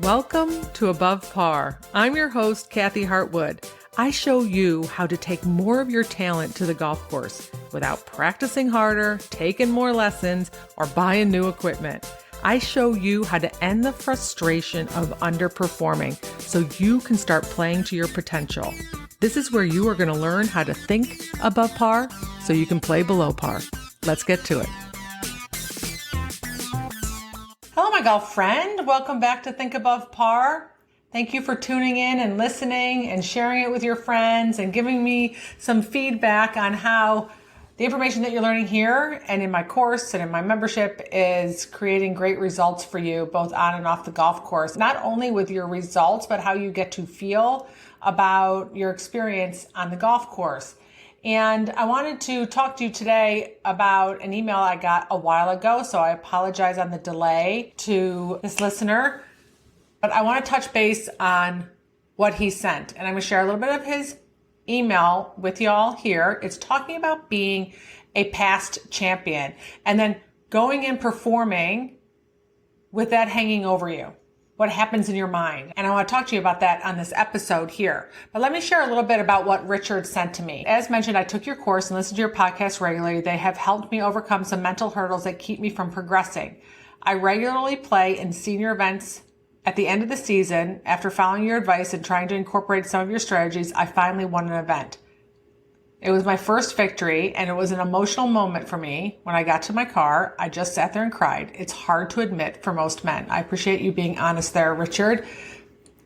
Welcome to Above Par. I'm your host, Kathy Hartwood. I show you how to take more of your talent to the golf course without practicing harder, taking more lessons, or buying new equipment. I show you how to end the frustration of underperforming so you can start playing to your potential. This is where you are going to learn how to think above par so you can play below par. Let's get to it. Hello, my golf friend. Welcome back to Think Above Par. Thank you for tuning in and listening and sharing it with your friends and giving me some feedback on how the information that you're learning here and in my course and in my membership is creating great results for you, both on and off the golf course. Not only with your results, but how you get to feel about your experience on the golf course. And I wanted to talk to you today about an email I got a while ago, so I apologize on the delay to this listener. But I want to touch base on what he sent. And I'm going to share a little bit of his email with y'all here. It's talking about being a past champion and then going and performing with that hanging over you. What happens in your mind. And I want to talk to you about that on this episode here. But let me share a little bit about what Richard sent to me. As mentioned, I took your course and listened to your podcast regularly. They have helped me overcome some mental hurdles that keep me from progressing. I regularly play in senior events. At the end of the season, after following your advice and trying to incorporate some of your strategies, I finally won an event. It was my first victory, and it was an emotional moment for me. When I got to my car, I just sat there and cried. It's hard to admit for most men. I appreciate you being honest there, Richard,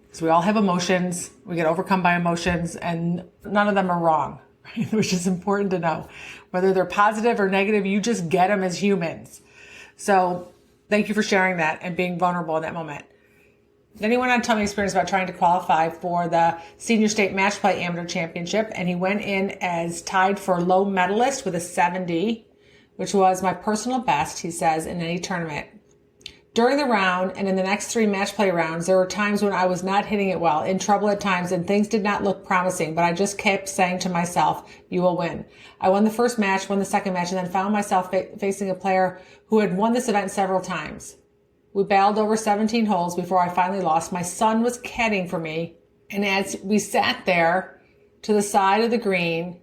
because we all have emotions. We get overcome by emotions, and none of them are wrong, which is important to know. Whether they're positive or negative, you just get them as humans. So thank you for sharing that and being vulnerable in that moment. Then he went on to tell me experience about trying to qualify for the Senior State Match Play Amateur Championship, and he went in as tied for low medalist with a 70, which was my personal best, he says, in any tournament. During the round and in the next 3 match play rounds, there were times when I was not hitting it well, in trouble at times, and things did not look promising, but I just kept saying to myself, you will win. I won the first match, won the second match, and then found myself facing a player who had won this event several times. We battled over 17 holes before I finally lost. My son was caddying for me, and as we sat there to the side of the green,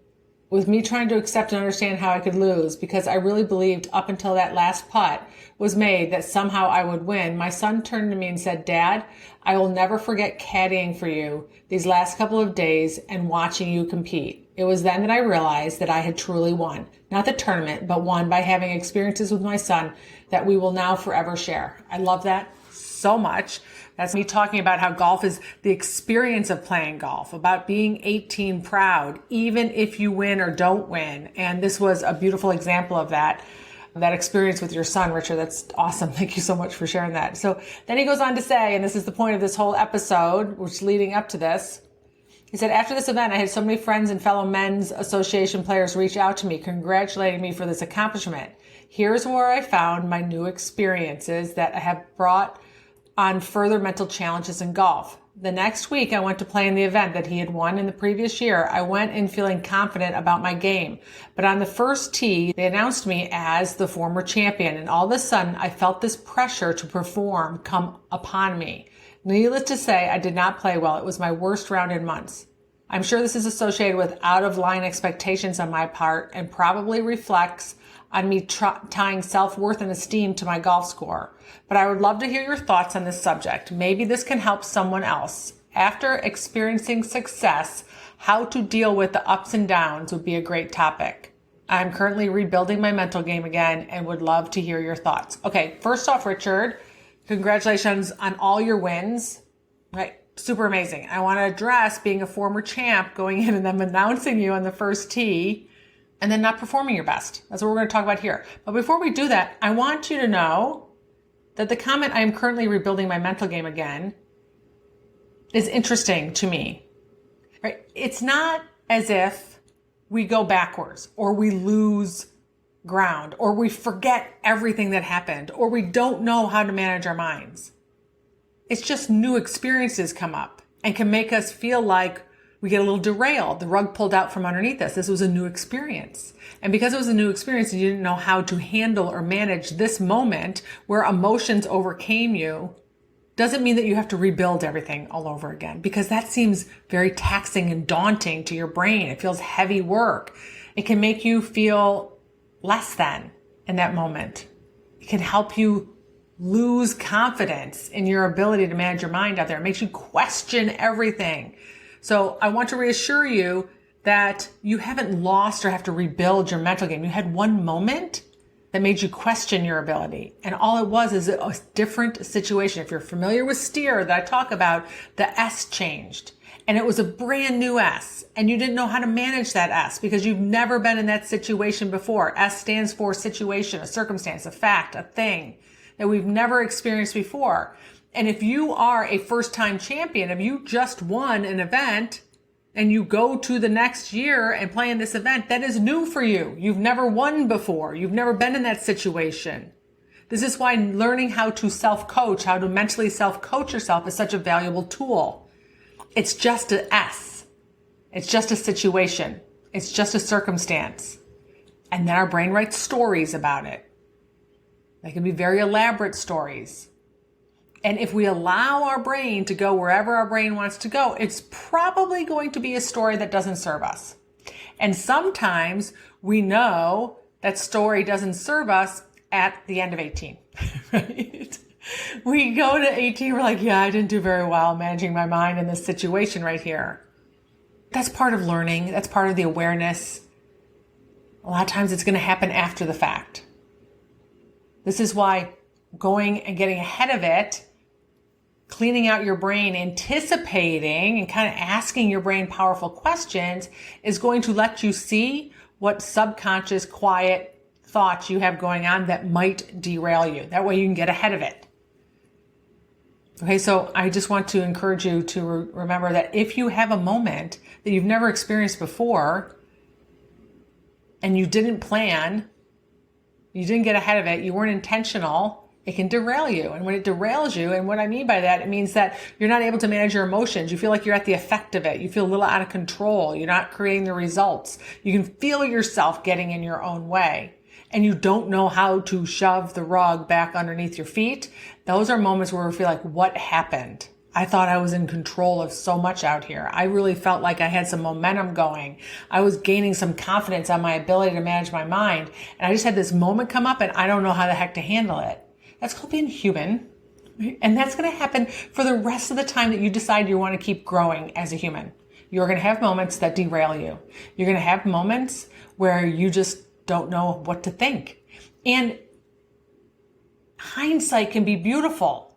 with me trying to accept and understand how I could lose, because I really believed up until that last putt was made that somehow I would win, my son turned to me and said, Dad, I will never forget caddying for you these last couple of days and watching you compete. It was then that I realized that I had truly won. Not the tournament, but won by having experiences with my son that we will now forever share. I love that so much. That's me talking about how golf is the experience of playing golf, about being 18 proud, even if you win or don't win. And this was a beautiful example of that experience with your son, Richard. That's awesome. Thank you so much for sharing that. So then he goes on to say, and this is the point of this whole episode, which is leading up to this, he said, after this event, I had so many friends and fellow men's association players reach out to me, congratulating me for this accomplishment. Here's where I found my new experiences that have brought on further mental challenges in golf. The next week, I went to play in the event that he had won in the previous year. I went in feeling confident about my game. But on the first tee, they announced me as the former champion. And all of a sudden, I felt this pressure to perform come upon me. Needless to say, I did not play well. It was my worst round in months. I'm sure this is associated with out-of-line expectations on my part and probably reflects on me tying self-worth and esteem to my golf score. But I would love to hear your thoughts on this subject. Maybe this can help someone else. After experiencing success, how to deal with the ups and downs would be a great topic. I'm currently rebuilding my mental game again and would love to hear your thoughts. Okay, first off, Richard, congratulations on all your wins. Right? Super amazing. I want to address being a former champ, going in and then announcing you on the first tee and then not performing your best. That's what we're going to talk about here. But before we do that, I want you to know that the comment, I am currently rebuilding my mental game again, is interesting to me. Right? It's not as if we go backwards or we lose ground or we forget everything that happened or we don't know how to manage our minds. It's just new experiences come up and can make us feel like we get a little derailed. The rug pulled out from underneath us. This was a new experience. And because it was a new experience and you didn't know how to handle or manage this moment where emotions overcame you, doesn't mean that you have to rebuild everything all over again, because that seems very taxing and daunting to your brain. It feels heavy work. It can make you feel less than in that moment. It can help you lose confidence in your ability to manage your mind out there. It makes you question everything. So I want to reassure you that you haven't lost or have to rebuild your mental game. You had one moment that made you question your ability. And all it was is a different situation. If you're familiar with steer that I talk about, the S changed. And it was a brand new S. And you didn't know how to manage that S because you've never been in that situation before. S stands for situation, a circumstance, a fact, a thing that we've never experienced before. And if you are a first-time champion, if you just won an event and you go to the next year and play in this event, that is new for you. You've never won before. You've never been in that situation. This is why learning how to self-coach, how to mentally self-coach yourself is such a valuable tool. It's just an S. It's just a situation. It's just a circumstance. And then our brain writes stories about it. They can be very elaborate stories. And if we allow our brain to go wherever our brain wants to go, it's probably going to be a story that doesn't serve us. And sometimes we know that story doesn't serve us at the end of 18, right? We go to 18, we're like, yeah, I didn't do very well managing my mind in this situation right here. That's part of learning. That's part of the awareness. A lot of times it's going to happen after the fact. This is why going and getting ahead of it, cleaning out your brain, anticipating and kind of asking your brain powerful questions is going to let you see what subconscious quiet thoughts you have going on that might derail you. That way you can get ahead of it. Okay, so I just want to encourage you to remember that if you have a moment that you've never experienced before and you didn't plan, you didn't get ahead of it, you weren't intentional, it can derail you. And when it derails you, and what I mean by that, it means that you're not able to manage your emotions. You feel like you're at the effect of it. You feel a little out of control. You're not creating the results. You can feel yourself getting in your own way. And you don't know how to shove the rug back underneath your feet. Those are moments where we feel like, what happened? I thought I was in control of so much out here. I really felt like I had some momentum going. I was gaining some confidence on my ability to manage my mind. And I just had this moment come up and I don't know how the heck to handle it. That's called being human. And that's going to happen for the rest of the time that you decide you want to keep growing as a human. You're going to have moments that derail you. You're going to have moments where you just don't know what to think. And hindsight can be beautiful,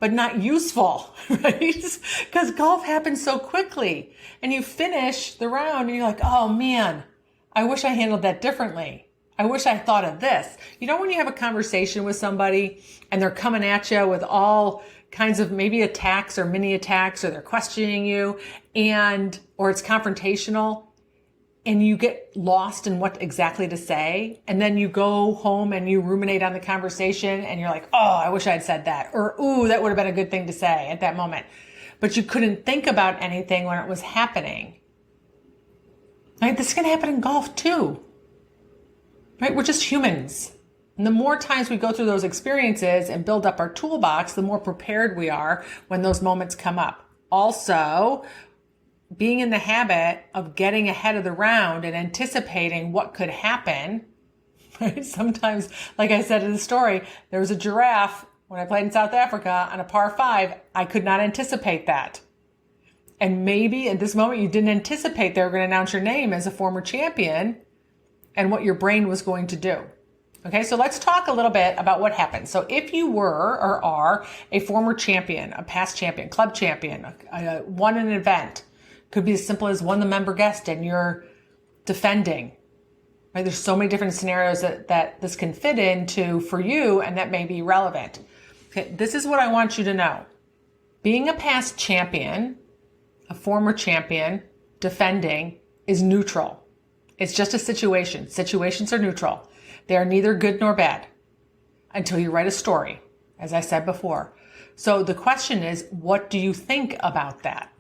but not useful, right? Because golf happens so quickly and you finish the round and you're like, oh man, I wish I handled that differently. I wish I thought of this. You know, when you have a conversation with somebody and they're coming at you with all kinds of maybe attacks or mini attacks, or they're questioning you or it's confrontational, and you get lost in what exactly to say. And then you go home and you ruminate on the conversation and you're like, oh, I wish I had said that. Or, ooh, that would have been a good thing to say at that moment. But you couldn't think about anything when it was happening. Right? This can happen in golf too. Right? We're just humans. And the more times we go through those experiences and build up our toolbox, the more prepared we are when those moments come up. Also, being in the habit of getting ahead of the round and anticipating what could happen, right? Sometimes, like I said in the story, there was a giraffe when I played in South Africa on a par 5. I could not anticipate that. And maybe at this moment you didn't anticipate they were going to announce your name as a former champion and what your brain was going to do. Okay, so let's talk a little bit about what happened. So if you were or are a former champion, a past champion, club champion, won an event, could be as simple as won the member guest and you're defending, right? There's so many different scenarios that this can fit into for you and that may be relevant. Okay, this is what I want you to know. Being a past champion, a former champion, defending is neutral. It's just a situation. Situations are neutral. They are neither good nor bad until you write a story, as I said before. So the question is, what do you think about that?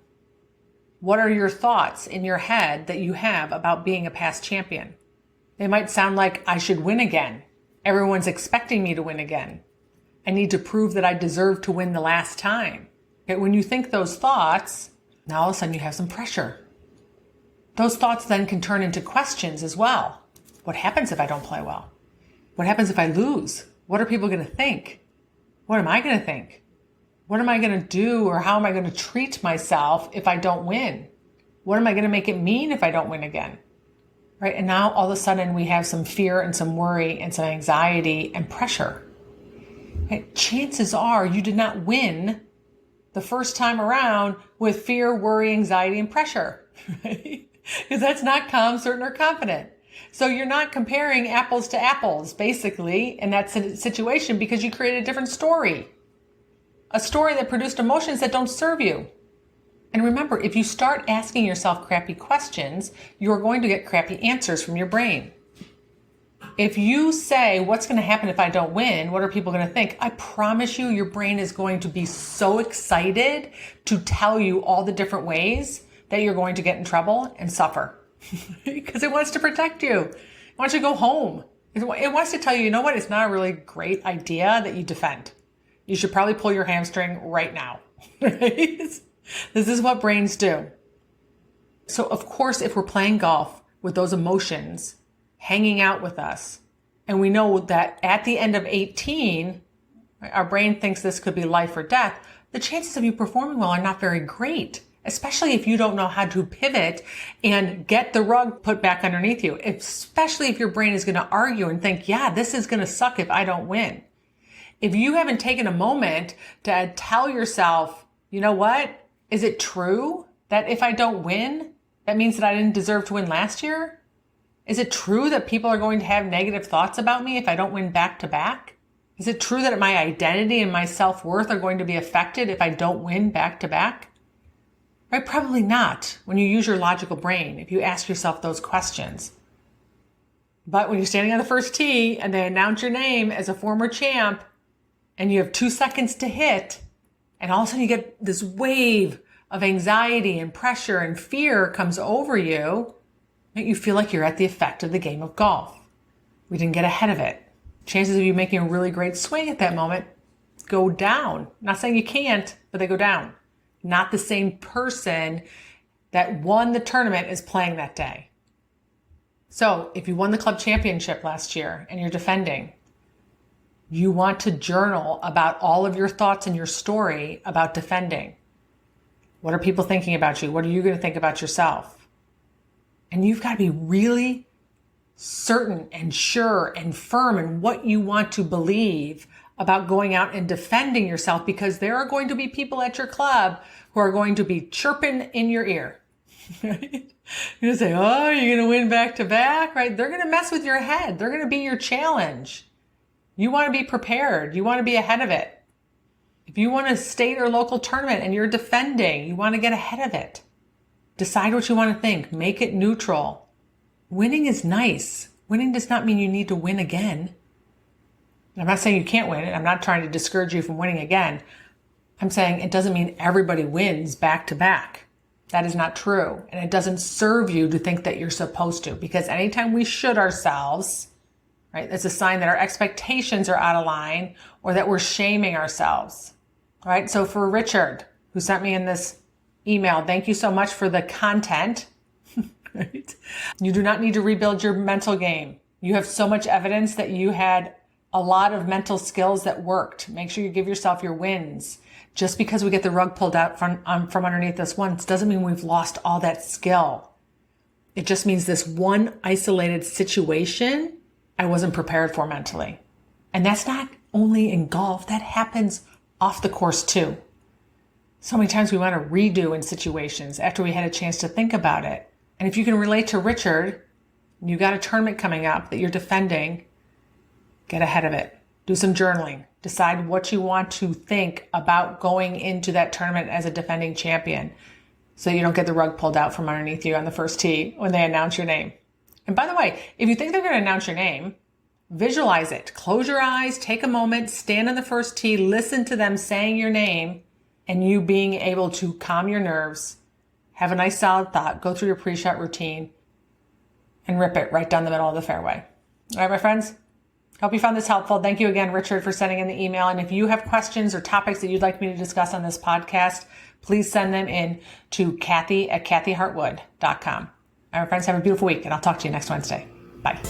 What are your thoughts in your head that you have about being a past champion? They might sound like I should win again. Everyone's expecting me to win again. I need to prove that I deserve to win the last time. Okay, when you think those thoughts, now all of a sudden you have some pressure. Those thoughts then can turn into questions as well. What happens if I don't play well? What happens if I lose? What are people going to think? What am I going to think? What am I going to do, or how am I going to treat myself if I don't win? What am I going to make it mean if I don't win again? Right? And now all of a sudden we have some fear and some worry and some anxiety and pressure. Right? Chances are you did not win the first time around with fear, worry, anxiety, and pressure. Right? Because that's not calm, certain, or confident. So you're not comparing apples to apples, basically, in that situation, because you created a different story. A story that produced emotions that don't serve you. And remember, if you start asking yourself crappy questions, you're going to get crappy answers from your brain. If you say, what's going to happen if I don't win? What are people going to think? I promise you, your brain is going to be so excited to tell you all the different ways that you're going to get in trouble and suffer. Because it wants to protect you. It wants you to go home. It wants to tell you, you know what? It's not a really great idea that you defend. You should probably pull your hamstring right now. Right? This is what brains do. So of course, if we're playing golf with those emotions hanging out with us, and we know that at the end of 18, our brain thinks this could be life or death, the chances of you performing well are not very great, especially if you don't know how to pivot and get the rug put back underneath you, especially if your brain is going to argue and think, yeah, this is going to suck if I don't win. If you haven't taken a moment to tell yourself, you know what? Is it true that if I don't win, that means that I didn't deserve to win last year? Is it true that people are going to have negative thoughts about me if I don't win back to back? Is it true that my identity and my self-worth are going to be affected if I don't win back to back? Right? Probably not when you use your logical brain, if you ask yourself those questions. But when you're standing on the first tee and they announce your name as a former champ and you have 2 seconds to hit, and all of a sudden you get this wave of anxiety and pressure and fear comes over you, you feel like you're at the effect of the game of golf. We didn't get ahead of it. Chances of you making a really great swing at that moment go down. Not saying you can't, but they go down. Not the same person that won the tournament is playing that day. So if you won the club championship last year and you're defending, you want to journal about all of your thoughts and your story about defending. What are people thinking about you? What are you going to think about yourself? And you've got to be really certain and sure and firm in what you want to believe about going out and defending yourself, because there are going to be people at your club who are going to be chirping in your ear. Right? You're going to say, oh, you're going to win back to back, right? They're going to mess with your head. They're going to be your challenge. You want to be prepared. You want to be ahead of it. If you want a state or local tournament and you're defending, you want to get ahead of it. Decide what you want to think. Make it neutral. Winning is nice. Winning does not mean you need to win again. I'm not saying you can't win. I'm not trying to discourage you from winning again. I'm saying it doesn't mean everybody wins back to back. That is not true. And it doesn't serve you to think that you're supposed to, because anytime we should ourselves, right, that's a sign that our expectations are out of line or that we're shaming ourselves. Right? So for Richard, who sent me in this email, thank you so much for the content. Right? You do not need to rebuild your mental game. You have so much evidence that you had a lot of mental skills that worked. Make sure you give yourself your wins. Just because we get the rug pulled out from underneath us once doesn't mean we've lost all that skill. It just means this one isolated situation I wasn't prepared for mentally. And that's not only in golf, that happens off the course too. So many times we want to redo in situations after we had a chance to think about it. And if you can relate to Richard, and you got a tournament coming up that you're defending, get ahead of it. Do some journaling. Decide what you want to think about going into that tournament as a defending champion, so you don't get the rug pulled out from underneath you on the first tee when they announce your name. And by the way, if you think they're going to announce your name, visualize it. Close your eyes, take a moment, stand on the first tee, listen to them saying your name, and you being able to calm your nerves, have a nice solid thought, go through your pre-shot routine, and rip it right down the middle of the fairway. All right, my friends? Hope you found this helpful. Thank you again, Richard, for sending in the email. And if you have questions or topics that you'd like me to discuss on this podcast, please send them in to Kathy@kathyhartwood.com. All right, friends, have a beautiful week, and I'll talk to you next Wednesday. Bye.